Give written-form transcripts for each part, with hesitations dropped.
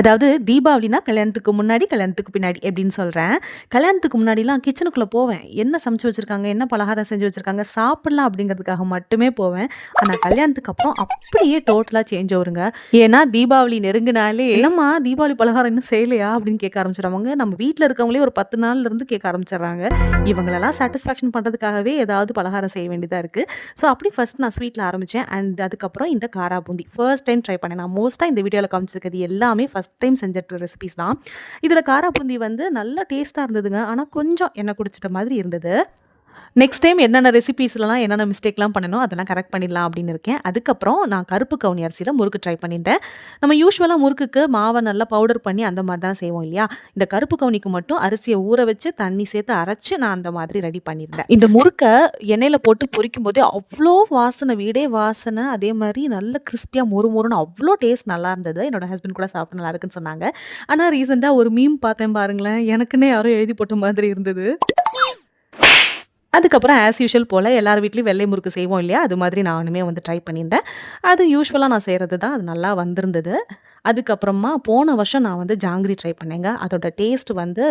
அதாவது தீபாவளினா கல்யாணத்துக்கு முன்னாடி, கல்யாணத்துக்கு பின்னாடி எப்படின்னு சொல்றேன். கல்யாணத்துக்கு முன்னாடிலாம் கிச்சனுக்குள்ள போவேன். என்ன சமைச்சு வச்சிருக்காங்க, என்ன பலகாரம் செஞ்சு வச்சிருக்காங்க, சாப்பிடலாம் அப்படிங்கிறதுக்காக மட்டுமே போவேன். ஆனா கல்யாணத்துக்கு அப்புறம் அப்படியே டோட்டலா சேஞ்ச் ஓவருங்க. ஏன்னா தீபாவளி நெருங்கினாலே, "என்னம்மா தீபாவளி பலகாரம் இன்னும் செய்யலையா?" அப்படின்னு கேட்க ஆரம்பிச்சுருவாங்க. நம்ம வீட்ல இருக்கவங்களே ஒரு 10 நாள்ல இருந்து கேட்க ஆரம்பிச்சுடுறாங்க. இவங்களெல்லாம் சாட்டிஸ்ஃபேக்ஷன் பண்றதுக்காகவே ஏதாவது பலகாரம் செய்ய வேண்டியதா இருக்கு. ஸோ அப்படி ஃபர்ஸ்ட் நான் ஸ்வீட்ல ஆரம்பிச்சேன். அண்ட் அதுக்கப்புறம் இந்த காரா பூந்தி ஃபர்ஸ்ட் டைம் ட்ரை பண்ணேன். நான் மோஸ்ட்டா இந்த வீடியோல காமிச்சிருக்கிறது எல்லாமே ஃபர்ஸ்ட் டைம் செஞ்ச ரெசிபீஸ் தான். இதில காரா பூந்தி வந்து நல்ல டேஸ்ட்டா இருந்ததுங்க. ஆனா கொஞ்சம் எண்ணெய் குடிச்சிட்ட மாதிரி இருந்தது. நெக்ஸ்ட் டைம் என்னென்ன ரெசிபீஸ்லலாம் என்னென்ன மிஸ்டேக்லாம் பண்ணனோ அதெல்லாம் கரெக்ட் பண்ணிடலாம் அப்படின்னு இருக்கேன். அதுக்கப்புறம் நான் கருப்பு கவுனி அரிசியில முறுக்கு ட்ரை பண்ணியிருந்தேன். நம்ம யூசுவலா முறுக்குக்கு மாவை நல்லா பவுடர் பண்ணி அந்த மாதிரி தான் செய்வோம் இல்லையா? இந்த கருப்பு கவுனிக்கு மட்டும் அரிசியை ஊற வச்சு தண்ணி சேர்த்து அரைச்சு நான் அந்த மாதிரி ரெடி பண்ணியிருந்தேன். இந்த முறுக்கை எண்ணெயில போட்டு பொரிக்கும் போதே அவ்வளோ வாசனை, வீடே வாசனை. அதே மாதிரி நல்ல கிறிஸ்பியா மொறுமொறுன்னு அவ்வளோ டேஸ்ட் நல்லா இருந்தது. என்னோட ஹஸ்பண்ட் கூட சாப்பிட்டு நல்லா இருக்குன்னு சொன்னாங்க. ஆனால் ரீசெண்டாக ஒரு மீம் பார்த்தேன் பாருங்களேன், எனக்குன்னே யாரோ எழுதி போட்ட மாதிரி இருந்தது. அதுக்கப்புறம் ஆஸ் யூஷுவல் போல் எல்லார் வீட்லேயும் வெள்ளை முறுக்கு செய்வோம் இல்லையா? அது மாதிரி நானுமே வந்து ட்ரை பண்ணியிருந்தேன். அது யூசுவலாக நான் செய்கிறது தான். அது நல்லா வந்திருந்தது. அதுக்கப்புறமா போன வருஷம் நான் வந்து ஜாங்கிரி ட்ரை பண்ணேங்க. அதோட டேஸ்ட் வந்து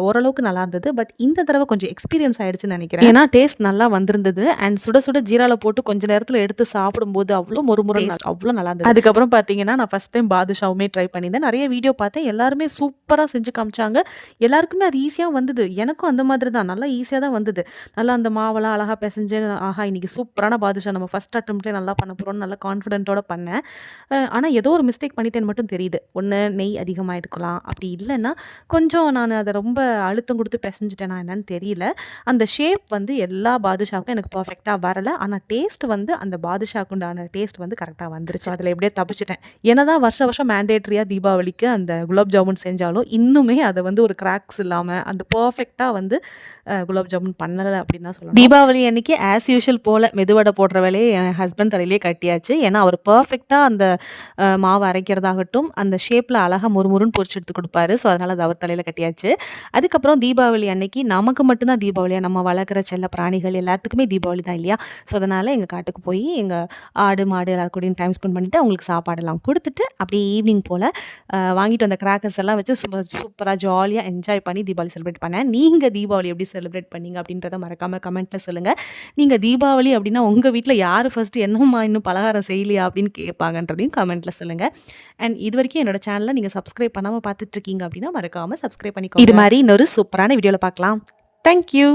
ஓரளவுக்கு நல்லா இருந்தது. பட் இந்த தடவை கொஞ்சம் எக்ஸ்பீரியன்ஸ் ஆகிடுச்சுன்னு நினைக்கிறேன். ஏன்னா டேஸ்ட் நல்லா வந்திருந்தது. அண்ட் சுட சுட ஜீராவில் போட்டு கொஞ்ச நேரத்தில் எடுத்து சாப்பிடும்போது அவ்வளோ மொறுமுறை அவ்வளோ நல்லா இருந்தது. அதுக்கப்புறம் பார்த்தீங்கன்னா நான் ஃபஸ்ட் டைம் பாதுஷாவுமே ட்ரை பண்ணியிருந்தேன். நிறைய வீடியோ பார்த்தேன். எல்லாருமே சூப்பராக செஞ்சு காமிச்சாங்க. எல்லாருக்குமே அது ஈஸியாக வந்தது. எனக்கும் அந்த மாதிரி தான் நல்லா ஈஸியாக தான் வந்தது. நல்லா அந்த மாவெல்லாம் அழகாக பிசைஞ்சு ஆஹா இன்னைக்கு சூப்பரான பாதுஷா நம்ம ஃபஸ்ட் அட்டம்ப்ட்லேயே நல்லா பண்ண போகிறோம்னு நல்லா கான்ஃபிடென்ட்டோட பண்ணேன். ஆனால் ஏதோ ஒரு மிஸ்டேக் பண்ணிட்டேன்னு மட்டும் தெரியுது. ஒன்று நெய் அதிகமாக எடுக்கலாம், அப்படி இல்லைன்னா கொஞ்சம் நான் அதை ரொம்ப அழுத்தம் கொடுத்து பிசைஞ்சிட்டேனா என்னன்னு தெரியல. அந்த ஷேப் வந்து எல்லா பாதுஷாவுக்கும் எனக்கு பர்ஃபெக்டாக வரலை. ஆனால் டேஸ்ட் வந்து அந்த பாதுஷாக்கு உண்டான டேஸ்ட் வந்து கரெக்டாக வந்துருச்சு. அதில் எப்படியே தப்பிச்சிட்டேன். என்னதான் வருஷம் மேண்டேட்ரியாக தீபாவளிக்கு அந்த குலாப் ஜாமுன் செஞ்சாலும் இன்னுமே அதை வந்து ஒரு கிராக்ஸ் இல்லாமல் அந்த பர்ஃபெக்டாக வந்து குலாப் ஜாமுன் பண்ணலை அப்படின்னு தான் சொல்லணும். தீபாவளி அன்னைக்கு ஆஸ் யூஷுவல் போல் மெதுவடை போடுற வேலையை என் ஹஸ்பண்ட் தலையிலே கட்டியாச்சு. ஏன்னா அவர் பர்ஃபெக்டாக அந்த மாவு அரைக்கிறதாகட்டும் அந்த ஷேப்பில் அழகாக முறுமுறுன்னு பொரிச்சு எடுத்து கொடுப்பாரு. ஸோ அதனால் அது அவர் தலையில் கட்டியாச்சு. அதுக்கப்புறம் தீபாவளி அன்னைக்கு நமக்கு மட்டும்தான் தீபாவளியாக நம்ம வளர்க்குற செல்ல பிராணிகள் எல்லாத்துக்குமே தீபாவளி தான் இல்லையா? ஸோ அதனால் எங்கள் காட்டுக்கு போய் எங்கள் ஆடு மாடு எல்லாருக்கூடையும் டைம் ஸ்பெண்ட் பண்ணிவிட்டு அவங்களுக்கு சாப்பாடெல்லாம் கொடுத்துட்டு அப்படியே ஈவினிங் போல் வாங்கிட்டு வந்த கிராக்கர்ஸ் எல்லாம் வச்சு சூப்பராக ஜாலியாக என்ஜாய் பண்ணி தீபாவளி செலிப்ரேட் பண்ணேன். நீங்கள் தீபாவளி எப்படி செலிப்ரேட் பண்ணீங்க அப்படின்றத மறக்காமல் கமெண்ட்டில் சொல்லுங்கள். நீங்கள் தீபாவளி அப்படின்னா உங்கள் வீட்டில் யார் ஃபஸ்ட்டு என்னம்மா இன்னும் பலகாரம் செய்யலையா அப்படின்னு கேட்பாங்கன்றதையும் கமெண்ட்டில் சொல்லுங்கள். அண்ட் இது வரைக்கும் என்னோட சேனலை நீங்கள் சப்ஸ்கிரைப் பண்ணாமல் பார்த்துட்ருக்கீங்க அப்படின்னா மறக்காமல் சப்ஸ்கிரைப் பண்ணிக்கோங்க. இது மாதிரி இன்னொரு சூப்பரான வீடியோவில் பார்க்கலாம். தேங்க்யூ.